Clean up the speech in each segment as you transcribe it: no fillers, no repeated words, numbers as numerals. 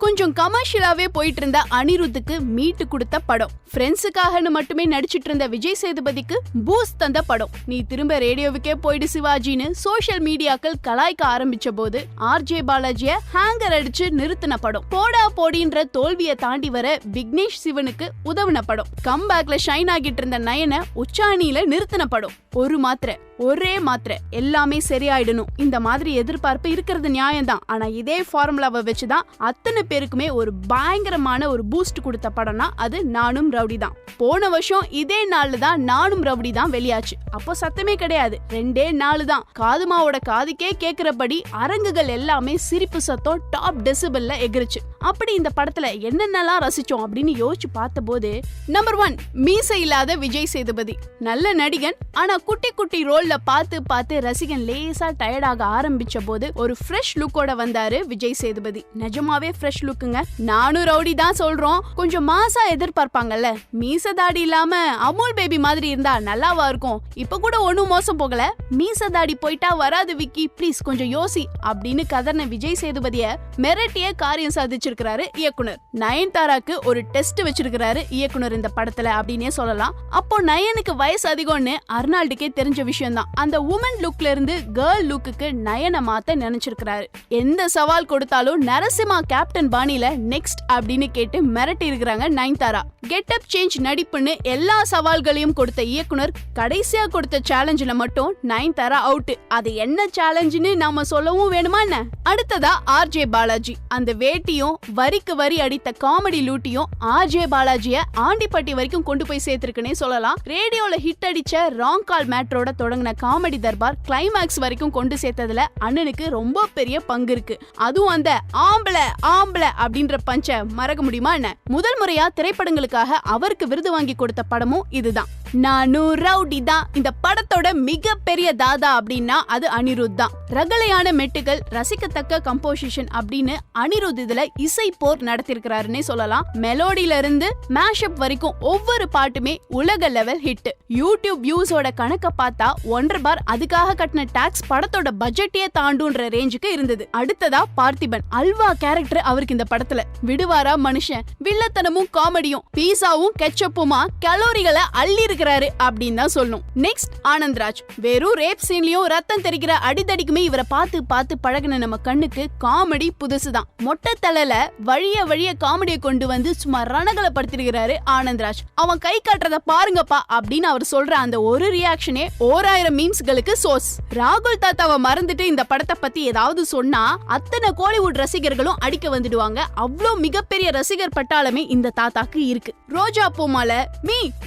கொஞ்சம் கமர்ஷியலாவே போயிட்டு இருந்த அனிருத்துக்கு மீட்டு கொடுத்த படம். ஃப்ரெண்ட்ஸுக்காகனு மட்டுமே நடிச்சிட்டு இருந்த விஜய் சேதுபதிக்கு பூஸ்ட் தந்த படம். நீ திரும்ப ரேடியோவுக்கே போயிடு சிவாஜின்னு சோஷியல் மீடியாக்கள் கலாய்க்க ஆரம்பிச்ச போது ஆர்ஜே பாலாஜிய ஹேங்கர் அடிச்சு நிறுத்தின படம். போடா போடின்ற தோல்வியை தாண்டி வர விக்னேஷ் சிவனுக்கு உதவின படம். கம்பேக்ல ஷைன் ஆகிட்டு இருந்த நயனை உச்சாணியில நிறுத்தின படம். ஒரு மாத்திரை ஒரே மாத்திரை எல்லாமே சரியாயிடணும் இந்த மாதிரி எதிர்பார்ப்பு இருக்கிறது நியாயம்தான். ஆனா இதே ஃபார்முலாவை வச்சுதான் அத்தனை பேருக்குமே ஒரு பயங்கரமான ஒரு பூஸ்ட் கொடுத்த படம்னா அது நானும் ரவுடி தான். போன வருஷம் இதே நாள்ல தான் நானும் ரவுடி தான் வெளியாச்சு. அப்போ சத்தமே கிடையாது, 2 நாள் தான். காதுமாவோட காதுக்கே கேக்குறபடி அரங்குகள் எல்லாமே சிரிப்பு சத்தம் டாப் டெசிபல்ல எகிருச்சு. அப்படி இந்த படத்துல என்னென்னலாம் ரசிச்சோம் அப்படின்னு யோசிச்சு பார்த்த போது நம்பர் 1 மீசை இல்லாத விஜய் சேதுபதி. நல்ல நடிகன், ஆனா குட்டி குட்டி ரோல்ல பார்த்து ரசிகன் லேசா டயர்டாக ஆரம்பிச்ச போது ஒரு ஃப்ரெஷ் லுக்கோட வந்தாரு விஜய் சேதுபதி. நிஜமாவே ஃப்ரெஷ் லுக்குங்க. நானும் ரவுடி தான் சொல்றோம், கொஞ்சம் மாசா எதிர்பார்ப்பாங்கல்ல. மீச தாடி இல்லாம அமுல் பேபி மாதிரி இருந்தா நல்லாவா இருக்கும். இப்ப கூட ஒண்ணும் மோசம் போகல. மீச தாடி போயிட்டா வராது விக்கி, ப்ளீஸ் கொஞ்சம் யோசி அப்படின்னு கதர்ன விஜய் சேதுபதிய மிரட்டிய காரியம் சாதிச்சிருக்கிறாரு இயக்குனர். நயன்தாராக்கு ஒரு டெஸ்ட் வச்சிருக்கிறாரு இயக்குனர் இந்த படத்துல அப்படின்னே சொல்லலாம். அப்போ நயனுக்கு வயசு அதிகம்னு அர்னால்டுக்கே தெரிஞ்ச விஷயம் தான். அந்த உமன் லுக்ல இருந்து கேர்ள் லுக்குக்கு நயனை மாத்த நினைச்சிருக்கிறாரு. எந்த சவால் கொடுத்தாலும் நரசிம்மா கேப்டன் பாணியில நெக்ஸ்ட் அப்படின்னு கேட்டு மிரட்டி இருக்கிறாங்க நயன்தாரா. கெட்டப் சேஞ்ச் நடிப்புன்னு எல்லா சவால்களையும் கொடுத்த இயக்குனர் கடைசியா கொடுத்த சேலஞ்சில மட்டும் நயன்தாரா அவுட். அது என்ன சேலஞ்சுன்னு நாம சொல்லவும் வேணுமா என்ன? அடுத்ததா ஆர்ஜே பாலாஜி. அந்த வேட்டியும் வரிக்கு வரி அடித்த காமெடி லூட்டியும் ஆர்ஜே பாலாஜிய ஆண்டிப்பட்டி வரைக்கும் கொண்டு போய் சேர்த்திருக்குன்னே சொல்லலாம். ரேடியோல ஹிட் அடிச்ச ராங் கால் மேட்ரோட தொடங்கின காமெடி தர்பார் கிளைமேக்ஸ் வரைக்கும் கொண்டு சேர்த்ததுல அண்ணனுக்கு ரொம்ப பெரிய பங்கு இருக்கு. அதுவும் அந்த ஆம்பளை அப்படின்ற பஞ்ச மறக்க முடியுமா என்ன? முதல் முறையா திரைப்படங்களுக்காக அவருக்கு விருது வாங்கி கொடுத்த படமும் இதுதான். நானும் ரவுடி தான் இந்த படத்தோட மிகப்பெரிய தாதா அப்படின்னா அது அனிருத் தான். ரகலையான மெட்டுகள், ரசிக்கத்தக்க கம்போசிஷன் அப்படின்னு அனிருத் இதுல இசை போர் நடத்திருக்கிறாருன்னே சொல்லலாம். மெலோடியில இருந்து மேஷப் வரைக்கும் ஒவ்வொரு பாட்டுமே உலக லெவல் ஹிட். யூடியூப் வியூஸோட கணக்க பார்த்தா 1.5 பார் அதுக்காக கட்டின டாக்ஸ் படத்தோட பட்ஜெட்டே தாண்டுன்ற ரேஞ்சுக்கு இருந்தது. அடுத்ததா பார்த்திபன். அல்வா கேரக்டர் அவருக்கு இந்த படத்துல. விடுவாரா மனுஷன்? வில்லத்தனமும் காமெடியும் பீஸாவும் கெச்சப்புமா கலோரிகளை அள்ளி இருக்கிறாரு அப்படின்னு தான் சொல்லணும். நெக்ஸ்ட் ஆனந்த்ராஜ். வெறும் ரேப் சீன்லயும் ரத்தம் தெரிக்கிற அடிதடிக்குமே இவரை பார்த்து பழகின நம்ம கண்ணுக்கு காமெடி புதுசுதான். மொட்டை தலையில வழிய காமெடியை கொண்டு வந்து சும்மா ரணகளை படுத்திருக்கிறாரு ஆனந்த்ராஜ். அவன் கை காட்டுறத பாருங்கப்பா அப்படின்னு அவர் சொல்ற அந்த ஒரு ரியாக்ஷனே 1000 மீம்ஸ்களுக்கு சோர்ஸ். ராகுல் தாத்தாவை மறந்துட்டு இந்த படத்தை பத்தி ஏதாவது சொன்னா அத்தனை கோலிவுட் ரசிகர்களும் அடிக்க வந்துடுவாங்க. அவ்வளோ மிகப்பெரிய ரசிகர் பட்டாளமே இந்த தாத்தாக்கு இருக்கு. ரோஜா பூமால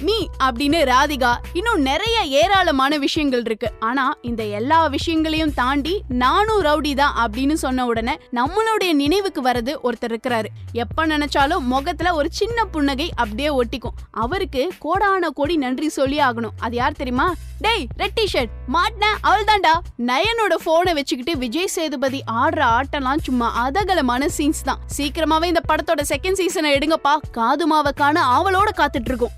மீ அப்படின்னு ராதிகா, இன்னும் நிறைய ஏராளமான விஷயங்கள் இருக்கு. ஆனா இந்த எல்லா விஷயங்களையும் தாண்டி நானும் ரவுடி தான் அப்படின்னு சொன்ன உடனே நம்மளுடைய நினைவுக்கு வரது ஒருத்தர் இருக்கிறாரு. எப்ப நினைச்சாலும் முகத்துல ஒரு சின்ன புன்னகை அப்படியே ஒட்டிக்கும். அவருக்கு கோடான கோடி நன்றி சொல்லி ஆகணும். அது யார் தெரியுமா? டேய் ரெட் டி-ஷர்ட் மாட்ன அவள் தான்டா. நயனோட போனை வச்சுக்கிட்டு விஜய் சேதுபதி ஆடுற ஆட்டம்லாம் சும்மா அதகலமான சீன்ஸ் தான். சீக்கிரமாவே இந்த படத்தோட செகண்ட் சீசனை எடுங்கப்பா. காதுமாவை காண ஆவலோட காத்துட்டு இருக்கும்.